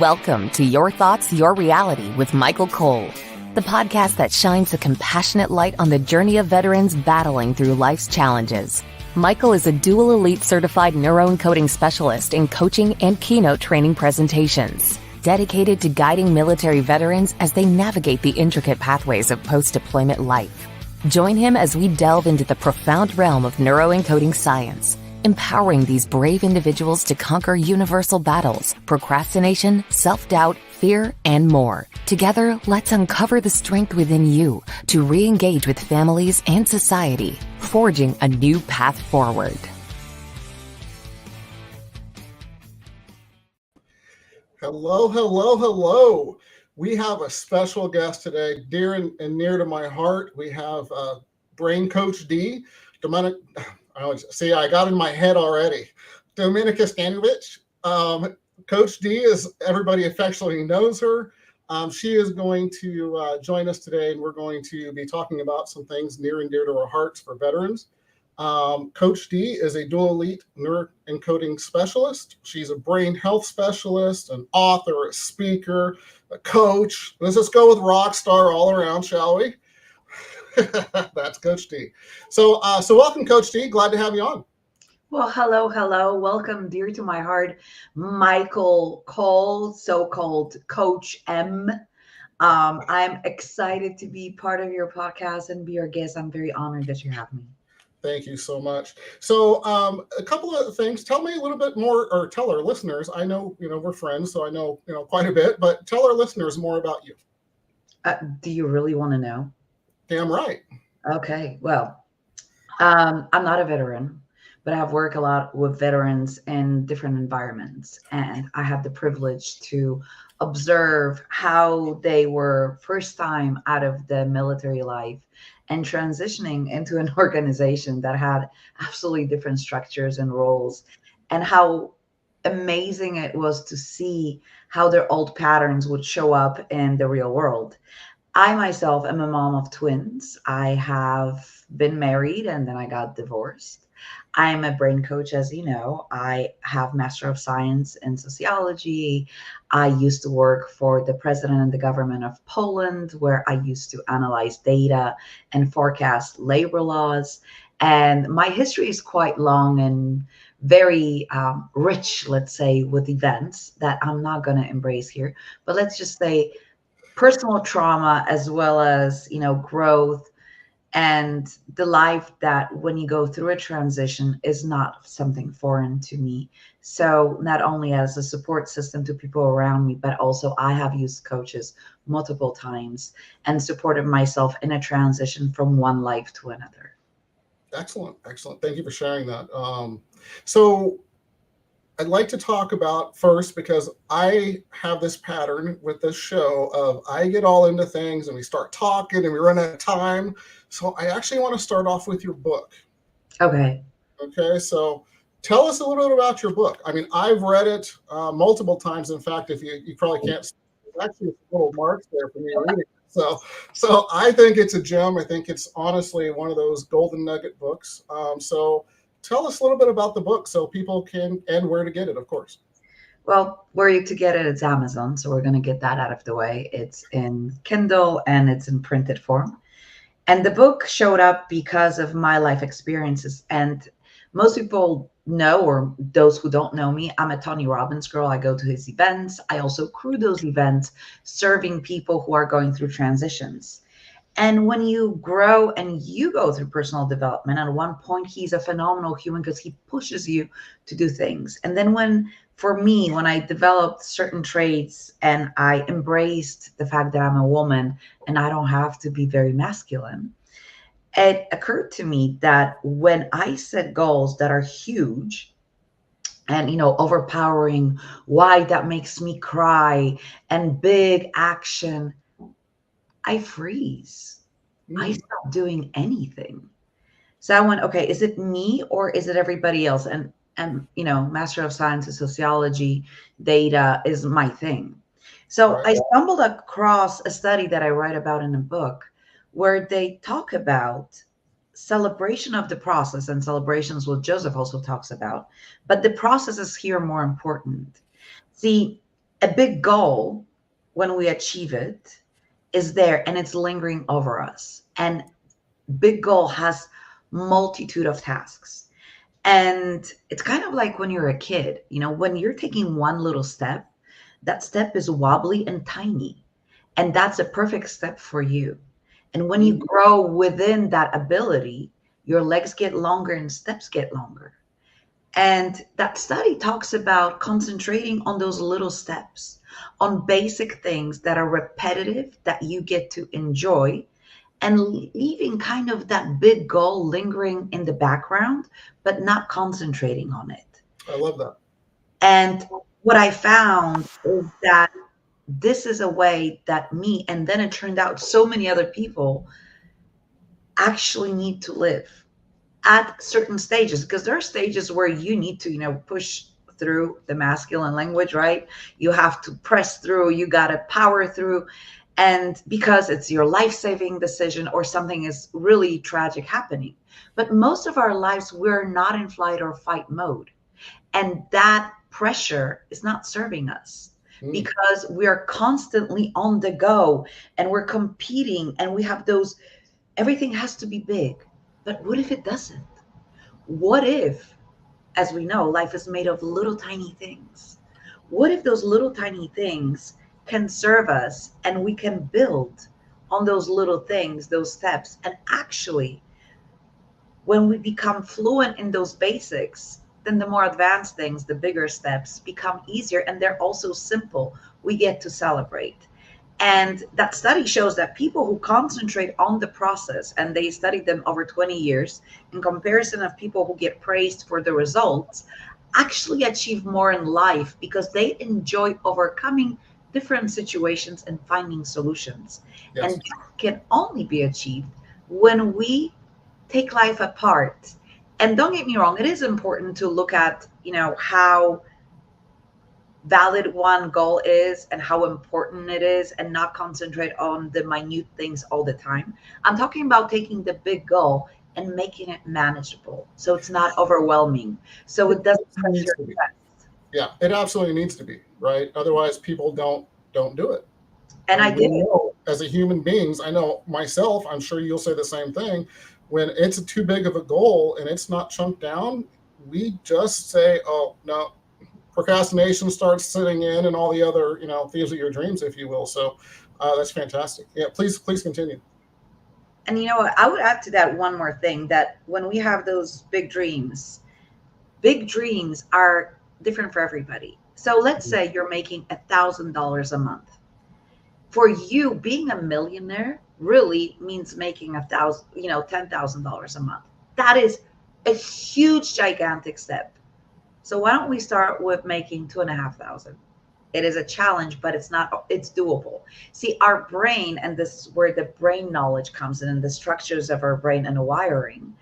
Welcome to Your Thoughts, Your Reality with Michael Cole, the podcast that shines a compassionate light on the journey of veterans battling through life's challenges. Michael is a dual elite certified neuroencoding specialist in coaching and keynote training presentations, dedicated to guiding military veterans as they navigate the intricate pathways of post-deployment life. Join him as we delve into the profound realm of neuroencoding science, empowering these brave individuals to conquer universal battles, procrastination, self-doubt, fear, and more. Together, let's uncover the strength within you to re-engage with families and society, forging a new path forward. Hello, hello, hello. We have a special guest today, dear and near to my heart. We have Brain Coach D, Dominika. I got in my head already. Dominika Staniewicz. Coach D, as everybody affectionately knows her. She is going to join us today, and we're going to be talking about some things near and dear to our hearts for veterans. Coach D is a dual elite neuroencoding specialist. She's a brain health specialist, an author, a speaker, a coach. Let's just go with rock star all around, shall we? That's Coach D. So welcome, Coach D. Glad to have you on. Well, hello. Welcome, dear to my heart, Michael Cole, so-called Coach M. I'm excited to be part of your podcast and be your guest. I'm very honored that you have me. Thank you so much. So a couple of things. Tell me a little bit more, or tell our listeners. I know, we're friends, so I know, quite a bit, but tell our listeners more about you. Do you really want to know? Damn right. Okay. Well, I'm not a veteran, but I've worked a lot with veterans in different environments. And I had the privilege to observe how they were first time out of the military life and transitioning into an organization that had absolutely different structures and roles, and how amazing it was to see how their old patterns would show up in the real world. I myself am a mom of twins. I have been married and then I got divorced. I'm a brain coach, as you know. I have Master of Science in Sociology. I used to work for the president and the government of Poland, where I used to analyze data and forecast labor laws. And my history is quite long and very rich, let's say, with events that I'm not going to embrace here. But let's just say personal trauma, as well as, growth and the life that when you go through a transition is not something foreign to me. So not only as a support system to people around me, but also I have used coaches multiple times and supported myself in a transition from one life to another. Excellent. Thank you for sharing that. So I'd like to talk about first, because I have this pattern with this show of I get all into things and we start talking and we run out of time. So I actually want to start off with your book. Okay. So tell us a little bit about your book. I mean, I've read it multiple times. In fact, if you probably can't see, there's actually little marks there for me reading it. So I think it's a gem. I think it's honestly one of those golden nugget books. So tell us a little bit about the book so people can, and where to get it, of course. Well, where to get it, it's Amazon. So we're going to get that out of the way. It's in Kindle and it's in printed form. And the book showed up because of my life experiences. And most people know, or those who don't know me, I'm a Tony Robbins girl. I go to his events. I also crew those events, serving people who are going through transitions. And when you grow and you go through personal development, at one point, he's a phenomenal human because he pushes you to do things. And then when I developed certain traits and I embraced the fact that I'm a woman and I don't have to be very masculine, it occurred to me that when I set goals that are huge and, overpowering, why that makes me cry and big action, I freeze. I stop doing anything. So I went, okay, is it me or is it everybody else? And Master of Science in Sociology, data is my thing. So I stumbled across a study that I write about in the book where they talk about celebration of the process, and celebrations what Joseph also talks about, but the process is here more important. See, A big goal, when we achieve it, is there and it's lingering over us. And big goal has multitude of tasks. And it's kind of like when you're a kid, when you're taking one little step, that step is wobbly and tiny. And that's a perfect step for you. And when you grow within that ability, your legs get longer and steps get longer. And that study talks about concentrating on those little steps, on basic things that are repetitive, that you get to enjoy, and leaving kind of that big goal lingering in the background, but not concentrating on it. I love that. And what I found is that this is a way that me, and then it turned out so many other people actually need to live at certain stages, because there are stages where you need to, push through the masculine language, right? You have to press through, you got to power through. And because it's your life-saving decision or something is really tragic happening. But most of our lives, we're not in flight or fight mode. And that pressure is not serving us because we are constantly on the go and we're competing and we have those, everything has to be big. But what if it doesn't? What if, as we know, life is made of little tiny things? What if those little tiny things can serve us and we can build on those little things, those steps? And actually, when we become fluent in those basics, then the more advanced things, the bigger steps become easier, and they're also simple. We get to celebrate. And that study shows that people who concentrate on the process, and they studied them over 20 years, in comparison of people who get praised for the results, actually achieve more in life because they enjoy overcoming different situations and finding solutions. Yes. And that can only be achieved when we take life apart. And don't get me wrong, it is important to look at, how valid one goal is and how important it is, and not concentrate on the minute things all the time. I'm talking about taking the big goal and making it manageable, so it's not overwhelming, so it doesn't pressure your chest. Yeah, it absolutely needs to be, right? Otherwise people don't do it. And I did it. As a human beings, I know myself, I'm sure you'll say the same thing, when it's too big of a goal and it's not chunked down, we just say, oh no, procrastination starts sitting in and all the other, thieves of your dreams, if you will. So that's fantastic. Yeah, please continue. And you know what? I would add to that one more thing, that when we have those big dreams are different for everybody. So let's say you're making $1,000 a month. For you, being a millionaire really means making $10,000 a month. That is a huge, gigantic step. So why don't we start with making 2,500? It is a challenge, but it's doable. See, our brain, and this is where the brain knowledge comes in, and the structures of our brain and the wiring,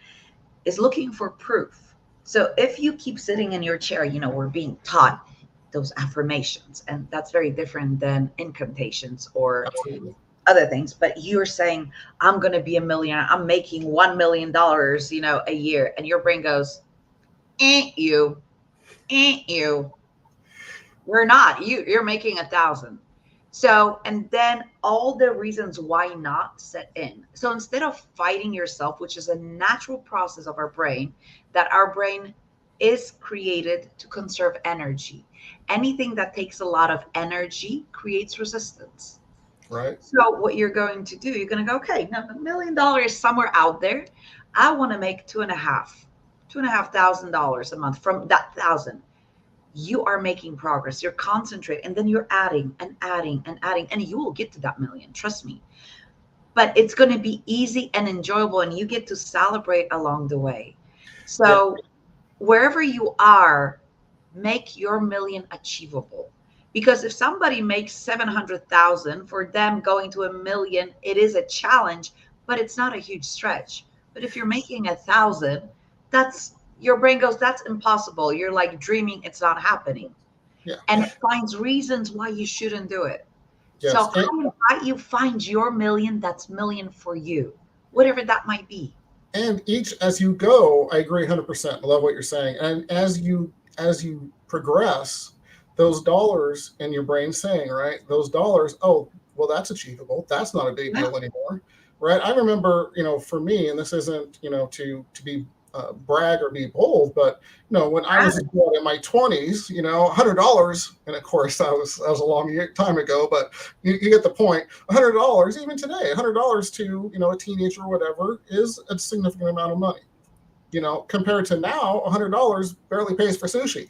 is looking for proof. So if you keep sitting in your chair, we're being taught those affirmations, and that's very different than incantations or Absolutely. other things. But you're saying, I'm going to be a millionaire. I'm making $1 million, a year. And your brain goes, ain't you. You're not. You're making 1,000. So, and then all the reasons why not set in. So instead of fighting yourself, which is a natural process of our brain, that our brain is created to conserve energy. Anything that takes a lot of energy creates resistance. Right. So what you're going to do, you're going to go, okay, now $1 million somewhere out there. I want to make $2,500 a month from that 1,000. You are making progress. You're concentrating, and then you're adding and adding and adding, and you will get to that million. Trust me. But it's going to be easy and enjoyable, and you get to celebrate along the way. So wherever you are, make your million achievable. Because if somebody makes 700,000, for them going to $1 million, it is a challenge, but it's not a huge stretch. But if you're making 1,000, that's, your brain goes, that's impossible. You're like dreaming, it's not happening. Yeah. And it finds reasons why you shouldn't do it. Yes. So I invite you, find your million that's million for you, whatever that might be. And each, as you go, I agree 100%. I love what you're saying. And as you progress, those dollars in your brain saying, right, those dollars, oh, well, that's achievable. That's not a big deal anymore, right? I remember, for me, and this isn't, to be brag or be bold, but when I was in my 20s, $100, and of course that was a long time ago, but you get the point. $100, even today, $100 to a teenager or whatever is a significant amount of money. Compared to now, $100 barely pays for sushi.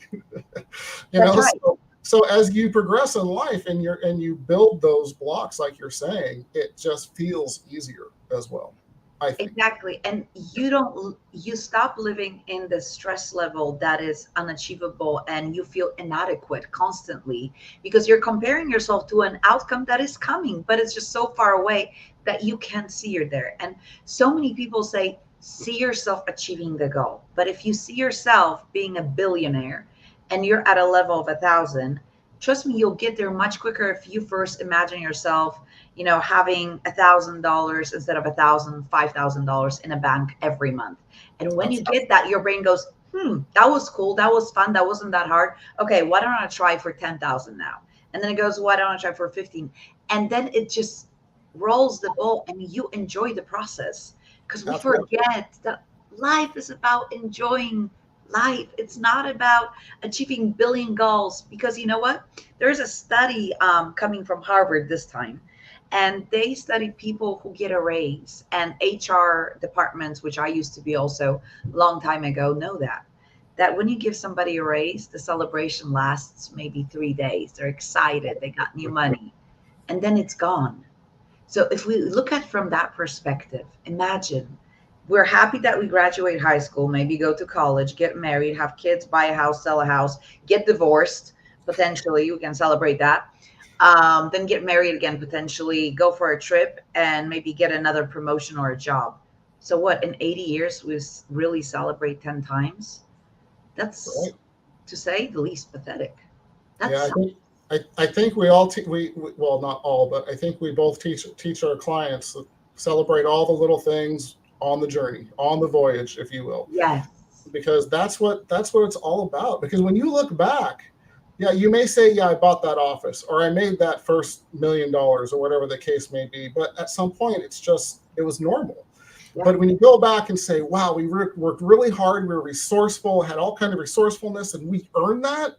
That's right. So as you progress in life and you build those blocks, like you're saying, it just feels easier as well, I think. Exactly. And you stop living in the stress level that is unachievable, and you feel inadequate constantly because you're comparing yourself to an outcome that is coming, but it's just so far away that you can't see you're there. And so many people say, see yourself achieving the goal. But if you see yourself being a billionaire and you're at a level of 1,000, trust me, you'll get there much quicker if you first imagine yourself, having $1,000 instead of $5,000 in a bank every month. And when you get that, your brain goes, that was cool. That was fun. That wasn't that hard. Okay, why don't I try for 10,000 now? And then it goes, why don't I try for 15? And then it just rolls the ball and you enjoy the process. Because we forget that life is about enjoying life. It's not about achieving billion goals. Because you know what? There's a study coming from Harvard this time, and they studied people who get a raise, and HR departments, which I used to be also a long time ago, know that when you give somebody a raise, the celebration lasts maybe 3 days. They're excited. They got new money, and then it's gone. So if we look at it from that perspective, imagine we're happy that we graduate high school, maybe go to college, get married, have kids, buy a house, sell a house, get divorced, potentially, we can celebrate that. Then get married again, potentially, go for a trip, and maybe get another promotion or a job. So what, in 80 years, we really celebrate 10 times? That's, right, to say the least, pathetic. That's I think we all well, not all, but I think we both teach our clients to celebrate all the little things on the journey, on the voyage, if you will. Yes. Because that's what it's all about. Because when you look back, yeah, you may say, yeah, I bought that office, or I made that first $1 million, or whatever the case may be. But at some point, it was normal. Yeah. But when you go back and say, wow, we worked really hard, we were resourceful, had all kind of resourcefulness, and we earned that,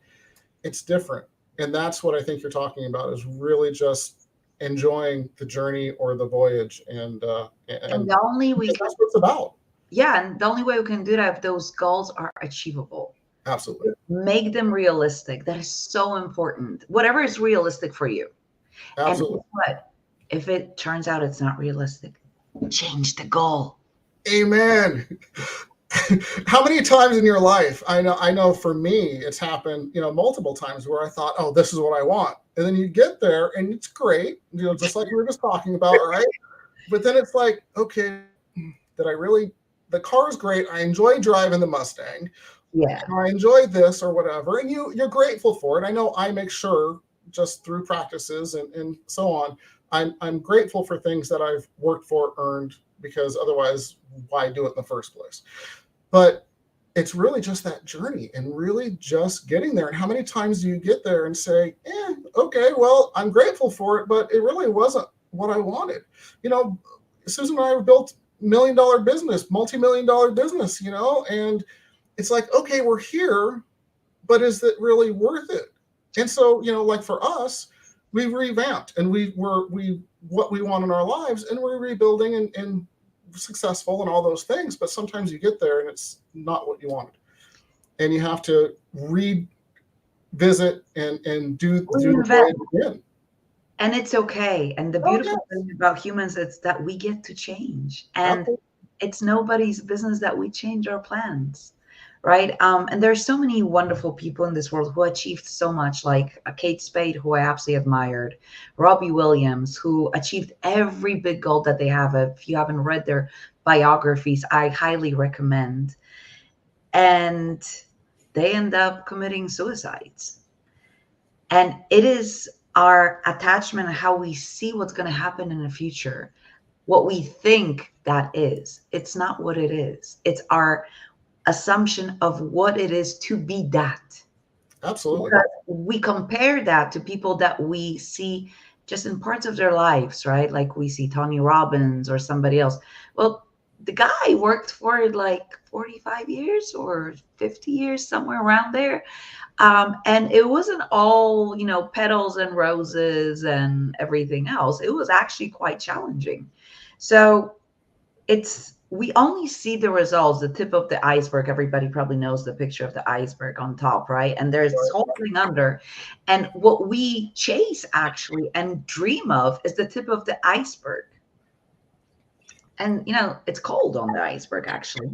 it's different. And that's what I think you're talking about, is really just enjoying the journey or the voyage. And the only way, that's what it's about. Yeah. And the only way we can do that if those goals are achievable. Absolutely. Make them realistic. That is so important. Whatever is realistic for you. Absolutely. And what if it turns out it's not realistic? Change the goal. Amen. How many times in your life, I know for me, it's happened, multiple times where I thought, oh, this is what I want. And then you get there and it's great, just like we were just talking about, right? But then it's like, okay, the car is great. I enjoy driving the Mustang. Yeah. I enjoy this or whatever. And you're grateful for it. I know I make sure, just through practices and so on, I'm grateful for things that I've worked for, earned, because otherwise, why do it in the first place? But it's really just that journey and really just getting there. And how many times do you get there and say, okay, well, I'm grateful for it, but it really wasn't what I wanted. Susan and I built $1 million business, multi-million-dollar business, and it's like, okay, we're here, but is it really worth it? And so, like for us, we revamped and what we want in our lives, and we're rebuilding and successful and all those things. But sometimes you get there and it's not what you wanted, and you have to revisit and do the voyage again. And it's okay. And the beautiful thing about humans is that we get to change, and it's nobody's business that we change our plans. Right. And there's so many wonderful people in this world who achieved so much, like Kate Spade, who I absolutely admired, Robbie Williams, who achieved every big goal that they have. If you haven't read their biographies, I highly recommend. And they end up committing suicides. And it is our attachment and how we see what's going to happen in the future, what we think that is. It's not what it is. It's our assumption of what it is to be that. Absolutely. Because we compare that to people that we see just in parts of their lives, right? Like we see Tony Robbins or somebody else. Well, the guy worked for it like 45 years or 50 years, somewhere around there. And it wasn't all, petals and roses and everything else. It was actually quite challenging. So we only see the results, the tip of the iceberg. Everybody probably knows the picture of the iceberg on top, right? And there's this whole thing under. And what we chase actually and dream of is the tip of the iceberg. And it's cold on the iceberg actually.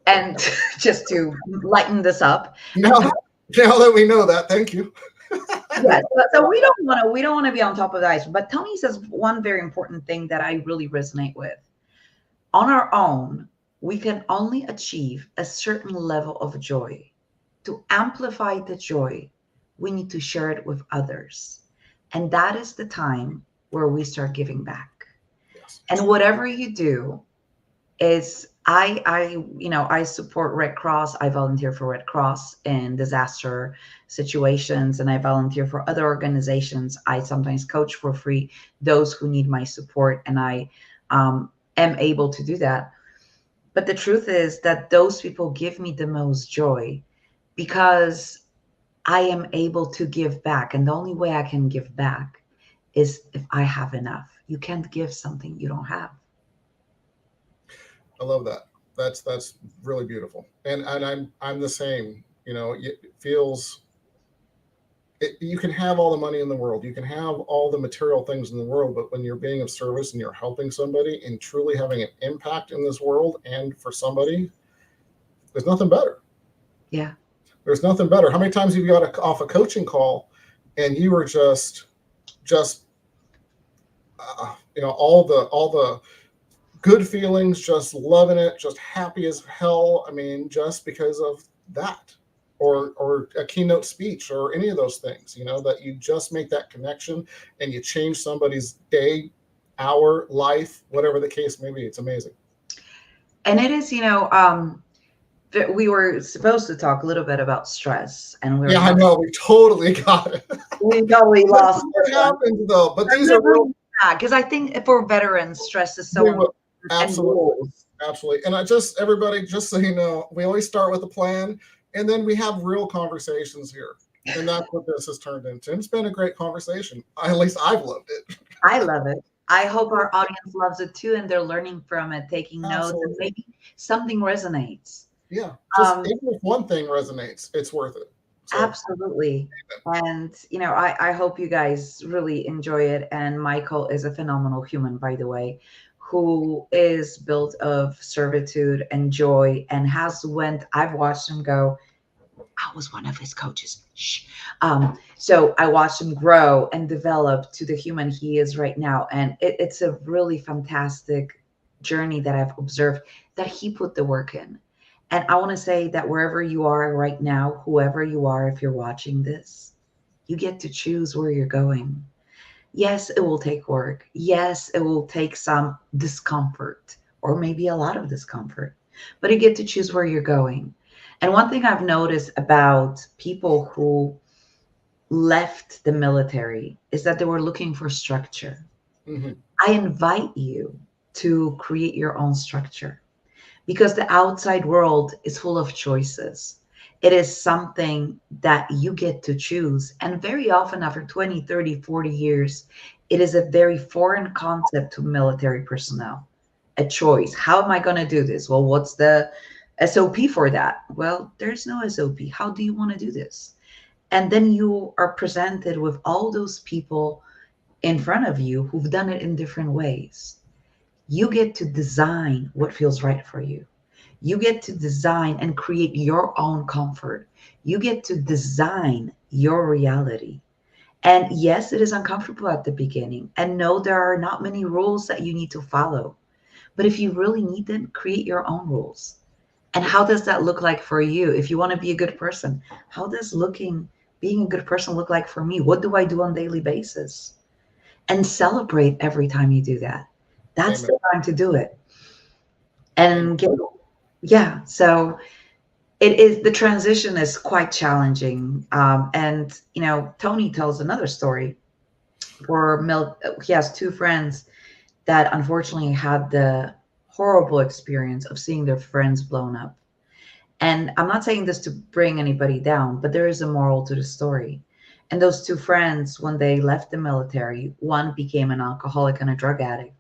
And just to lighten this up. Now that we know that, thank you. Yes. So we don't want to be on top of the iceberg. But Tony says one very important thing that I really resonate with. On our own, we can only achieve a certain level of joy. To amplify the joy, we need to share it with others. And that is the time where we start giving back. Yes. And whatever you do is, I support Red Cross. I volunteer for Red Cross in disaster situations, and I volunteer for other organizations. I sometimes coach for free those who need my support, and I am able to do that. But the truth is that those people give me the most joy because I am able to give back. And the only way I can give back is if I have enough. You can't give something you don't have. I love that. That's really beautiful. And I'm the same. It feels you can have all the money in the world, you can have all the material things in the world, but when you're being of service and you're helping somebody and truly having an impact in this world and for somebody, there's nothing better. Yeah. There's nothing better. How many times have you got off a coaching call and you were just all the good feelings, just loving it, just happy as hell. I mean, just because of that, or a keynote speech or any of those things, that you just make that connection and you change somebody's day, hour, life, whatever the case may be. It's amazing. And it is, we were supposed to talk a little bit about stress, and I know we totally got it. We totally lost. What happens though? But these are real. Because I think for veterans, stress is so important. Absolutely. And everybody, just so you know, we always start with a plan, and then we have real conversations here. And that's what this has turned into. And it's been a great conversation. At least I've loved it. I love it. I hope our audience loves it too, and they're learning from it, taking notes, and maybe something resonates. Yeah. Even if one thing resonates, it's worth it. So. Absolutely. And, I hope you guys really enjoy it. And Michael is a phenomenal human, by the way, who is built of servitude and joy, and I've watched him go. I was one of his coaches. So I watched him grow and develop to the human he is right now. And it's a really fantastic journey that I've observed that he put the work in. And I want to say that wherever you are right now, whoever you are, if you're watching this, you get to choose where you're going. Yes, it will take work. Yes, it will take some discomfort, or maybe a lot of discomfort, but you get to choose where you're going. And one thing I've noticed about people who left the military is that they were looking for structure. Mm-hmm. I invite you to create your own structure, because the outside world is full of choices. It is something that you get to choose. And very often after 20, 30, 40 years, it is a very foreign concept to military personnel. A choice. How am I going to do this? Well, what's the SOP for that? Well, there's no SOP. How do you want to do this? And then you are presented with all those people in front of you who've done it in different ways. You get to design what feels right for you. You get to design and create your own comfort. You get to design your reality. And yes, it is uncomfortable at the beginning. And no, there are not many rules that you need to follow. But if you really need them, create your own rules. And how does that look like for you? If you want to be a good person, how does being a good person look like for me? What do I do on a daily basis? And celebrate every time you do that. That's the time to do it. And so It is, the transition is quite challenging. And, Tony tells another story where he has two friends that unfortunately had the horrible experience of seeing their friends blown up. And I'm not saying this to bring anybody down, but there is a moral to the story. And those two friends, when they left the military, one became an alcoholic and a drug addict,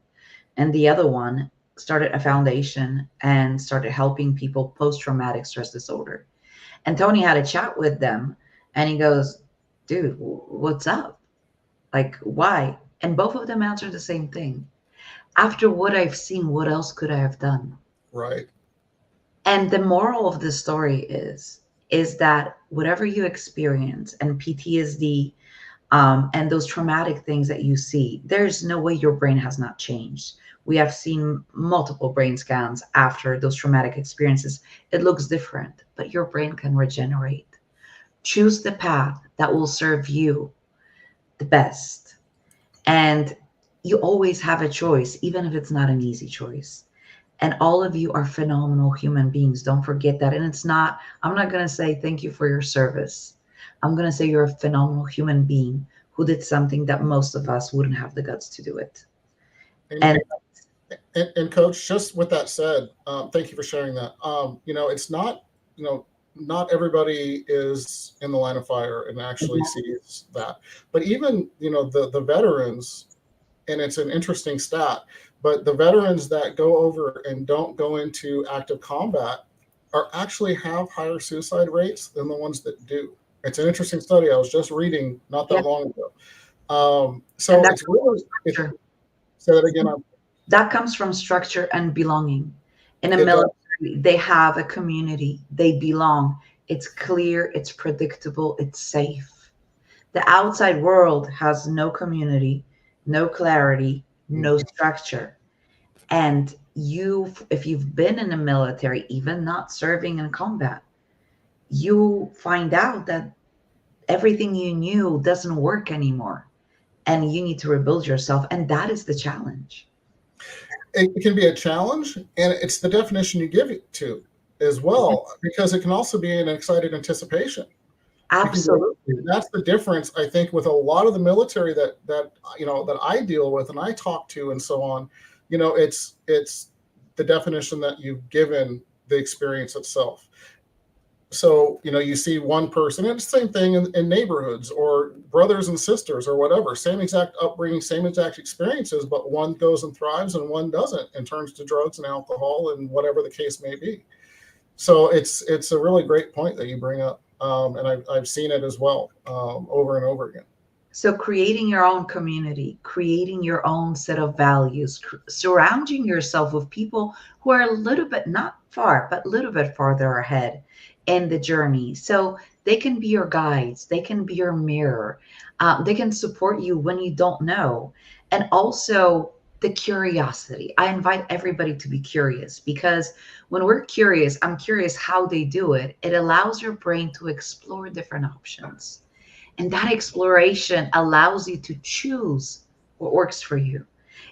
and the other one started a foundation and started helping people post-traumatic stress disorder. And Tony had a chat with them, and he goes, dude, what's up? Like, why? And both of them answered the same thing. After what I've seen, what else could I have done? Right. And the moral of the story is that whatever you experience and PTSD, and those traumatic things that you see, there's no way your brain has not changed. We have seen multiple brain scans after those traumatic experiences. It looks different, but your brain can regenerate. Choose the path that will serve you the best. And you always have a choice, even if it's not an easy choice. And all of you are phenomenal human beings. Don't forget that. And I'm not going to say thank you for your service. I'm going to say you're a phenomenal human being who did something that most of us wouldn't have the guts to do it. And Coach, just with that said, thank you for sharing that. It's not, not everybody is in the line of fire and actually sees that. But even, the veterans, and it's an interesting stat, but the veterans that go over and don't go into active combat actually have higher suicide rates than the ones that do. It's an interesting study. I was just reading not that long ago. So it's really, say that again. That comes from structure and belonging. In a military, they have a community. They belong. It's clear. It's predictable. It's safe. The outside world has no community, no clarity, no structure. And if you've been in the military, even not serving in combat, you find out that everything you knew doesn't work anymore, and you need to rebuild yourself. And that is the challenge. It can be a challenge, and it's the definition you give it to as well, because it can also be an excited anticipation. Absolutely. That's the difference, I think, with a lot of the military that I deal with and I talk to and so on. It's the definition that you've given the experience itself. So, you see one person, and it's the same thing in neighborhoods or brothers and sisters or whatever, same exact upbringing, same exact experiences, but one goes and thrives and one doesn't and turns to drugs and alcohol and whatever the case may be. So it's a really great point that you bring up. And I've seen it as well, over and over again. So creating your own community, creating your own set of values, surrounding yourself with people who are a little bit, not far, but a little bit farther ahead in the journey. So they can be your guides. They can be your mirror. They can support you when you don't know. And also the curiosity. I invite everybody to be curious, because when we're curious, I'm curious how they do it. It allows your brain to explore different options. And that exploration allows you to choose what works for you.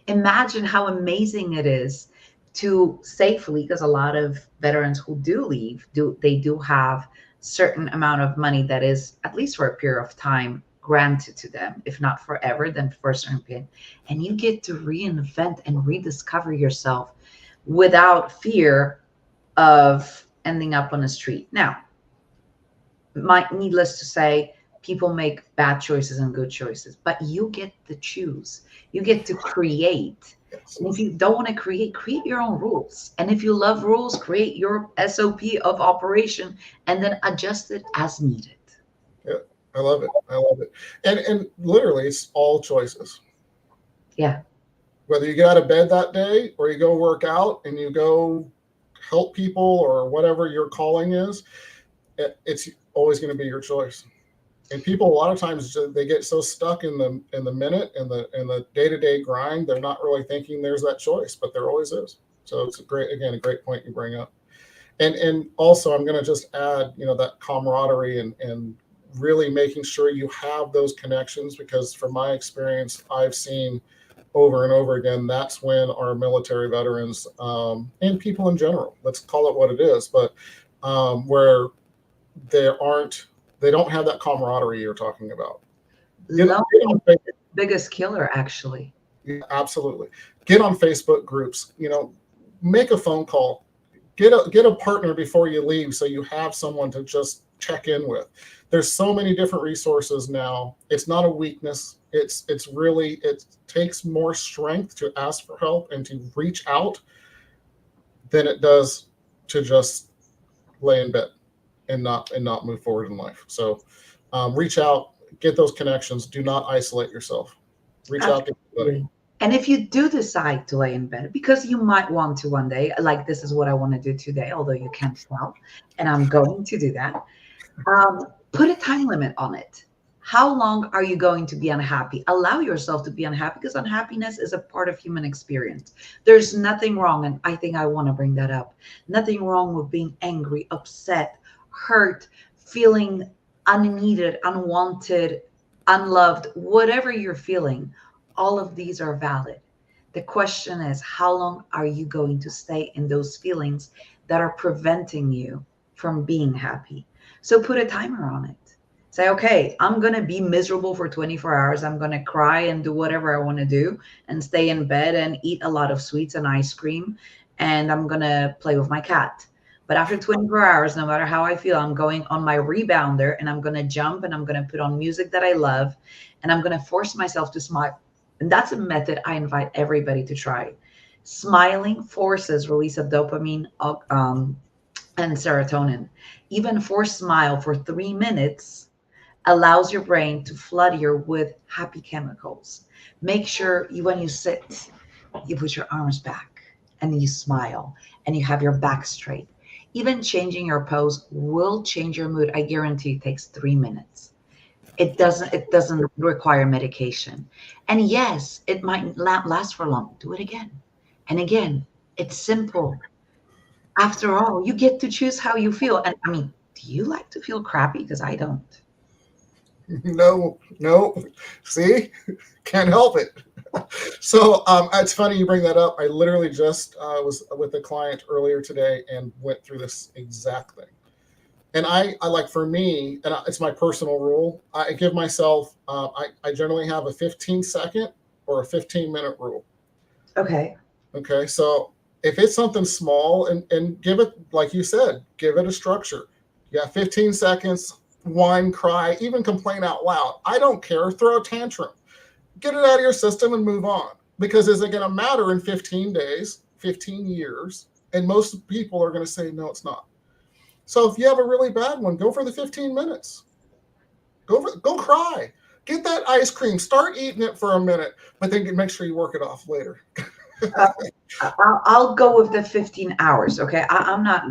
Imagine how amazing it is to safely, because a lot of veterans who do leave, they do have certain amount of money that is, at least for a period of time, granted to them, if not forever, then for a certain period. And you get to reinvent and rediscover yourself without fear of ending up on the street. Now, needless to say, people make bad choices and good choices, but you get to choose. You get to create. And if you don't want to create your own rules. And if you love rules, create your SOP of operation and then adjust it as needed. Yeah, I love it. I love it. And literally, it's all choices. Yeah. Whether you get out of bed that day or you go work out and you go help people or whatever your calling is, it's always going to be your choice. And people, a lot of times, they get so stuck in the minute and the day-to-day grind, they're not really thinking there's that choice, but there always is. So it's a great point you bring up. And also, I'm going to just add, that camaraderie and really making sure you have those connections, because from my experience, I've seen over and over again, that's when our military veterans, and people in general, let's call it what it is, but where they don't have that camaraderie you're talking about. Lonely is the biggest killer, actually. Yeah, absolutely. Get on Facebook groups, make a phone call, get a partner before you leave, so you have someone to just check in with. There's so many different resources now. It's not a weakness. It's really, it takes more strength to ask for help and to reach out than it does to just lay in bed and not move forward in life. So reach out, get those connections. Do not isolate yourself. Reach out to everybody. And if you do decide to lay in bed, because you might want to one day, like this is what I want to do today, although you can't tell, and I'm going to do that, put a time limit on it. How long are you going to be unhappy? Allow yourself to be unhappy, because unhappiness is a part of human experience. There's nothing wrong, and I think I want to bring that up. Nothing wrong with being angry, upset, hurt, feeling unneeded, unwanted, unloved, whatever you're feeling. All of these are valid. The question is, how long are you going to stay in those feelings that are preventing you from being happy? So put a timer on it. Say, okay, I'm going to be miserable for 24 hours. I'm going to cry and do whatever I want to do and stay in bed and eat a lot of sweets and ice cream. And I'm going to play with my cat. But after 24 hours, no matter how I feel, I'm going on my rebounder and I'm going to jump and I'm going to put on music that I love and I'm going to force myself to smile. And that's a method I invite everybody to try. Smiling forces release of dopamine and serotonin. Even forced smile for 3 minutes allows your brain to flood you with happy chemicals. Make sure when you sit, you put your arms back and you smile and you have your back straight. Even changing your pose will change your mood. I guarantee it takes 3 minutes. It doesn't require medication. And yes, it might not last for long. Do it again and again. It's simple. After all, you get to choose how you feel. And I mean, do you like to feel crappy? Because I don't. No. See, can't help it. So it's funny you bring that up. I literally just was with a client earlier today and went through this exact thing. And I like, for me, and it's my personal rule, I give myself, I generally have a 15-second or a 15-minute rule. Okay. Okay. So if it's something small, and give it, like you said, give it a structure. You have 15 seconds, whine, cry, even complain out loud. I don't care. Throw a tantrum. Get it out of your system and move on. Because is it going to matter in 15 days, 15 years? And most people are going to say, no, it's not. So if you have a really bad one, go for the 15 minutes. Go cry. Get that ice cream. Start eating it for a minute, but then make sure you work it off later. I'll go with the 15 hours. Okay. I'm not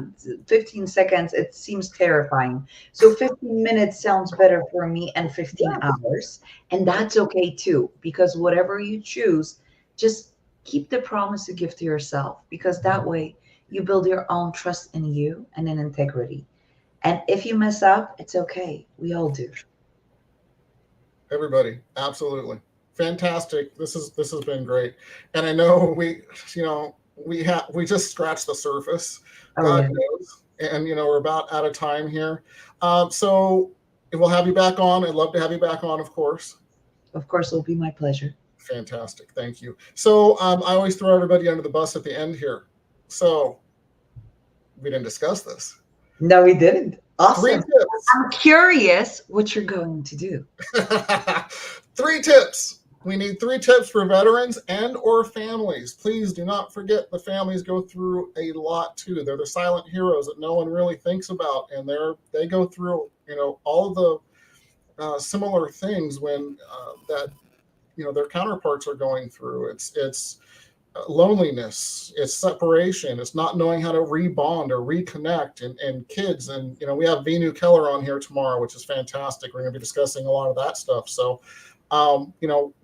15 seconds. It seems terrifying. So 15 minutes sounds better for me, and 15 hours. And that's okay too, because whatever you choose, just keep the promise you give to yourself, because that way you build your own trust in you and in integrity. And if you mess up, it's okay. We all do. Everybody. Absolutely. Fantastic. This has been great. And I know we just scratched the surface. God knows. And we're about out of time here. So we'll have you back on. I'd love to have you back on, of course. Of course, it'll be my pleasure. Fantastic. Thank you. So I always throw everybody under the bus at the end here. So we didn't discuss this. No, we didn't. Awesome. 3 tips. I'm curious what you're going to do. 3 tips. We need 3 tips for veterans and or families. Please do not forget the families go through a lot too. They're the silent heroes that no one really thinks about, and they go through all of the similar things when their counterparts are going through. It's loneliness, it's separation, it's not knowing how to rebond or reconnect, and kids. And we have Venu Keller on here tomorrow, which is fantastic. We're going to be discussing a lot of that stuff. So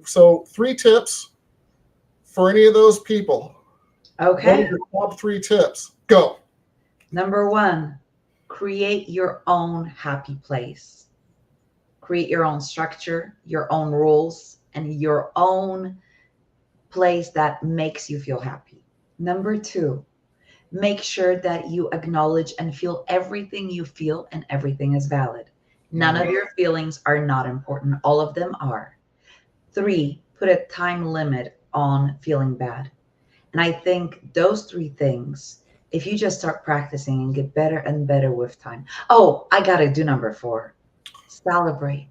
so 3 tips for any of those people. Okay. What are your top 3 tips? Go. Number 1, create your own happy place. Create your own structure, your own rules, and your own place that makes you feel happy. Number 2, Make sure that you acknowledge and feel everything you feel, and everything is valid. None of your feelings are not important. All of them are. 3, put a time limit on feeling bad. And I think those 3 things, if you just start practicing and get better and better with time. Oh, I got to do number 4. Celebrate.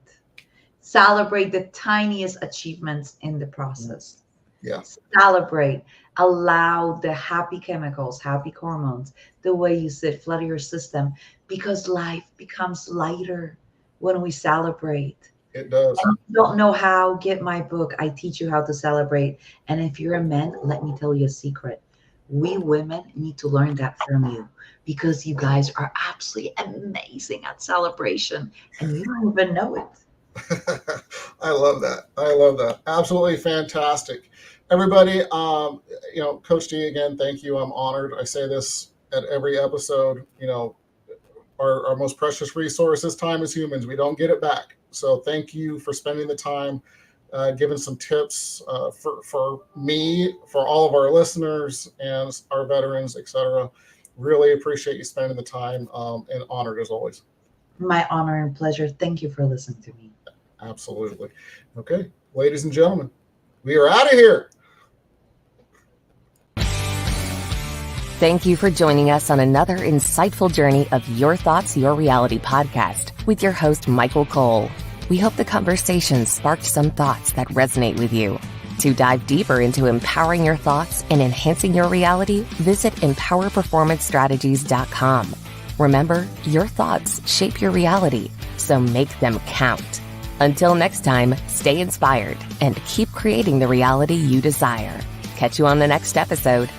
Celebrate the tiniest achievements in the process. Yeah. Celebrate. Allow the happy chemicals, happy hormones, the way you sit, flutter your system, because life becomes lighter when we celebrate. It does. And if you don't know how, get my book. I teach you how to celebrate. And if you're a man, let me tell you a secret. We women need to learn that from you, because you guys are absolutely amazing at celebration and you don't even know it. I love that. I love that. Absolutely fantastic. Everybody, Coach D, again, thank you. I'm honored. I say this at every episode. Our most precious resource is time as humans. We don't get it back. So thank you for spending the time, giving some tips for me, for all of our listeners and our veterans, etc. Really appreciate you spending the time, and honored as always. My honor and pleasure. Thank you for listening to me. Absolutely. Okay, ladies and gentlemen, we are out of here. Thank you for joining us on another insightful journey of Your Thoughts, Your Reality podcast with your host, Michael Cole. We hope the conversation sparked some thoughts that resonate with you. To dive deeper into empowering your thoughts and enhancing your reality, visit empowerperformancestrategies.com. Remember, your thoughts shape your reality, so make them count. Until next time, stay inspired and keep creating the reality you desire. Catch you on the next episode.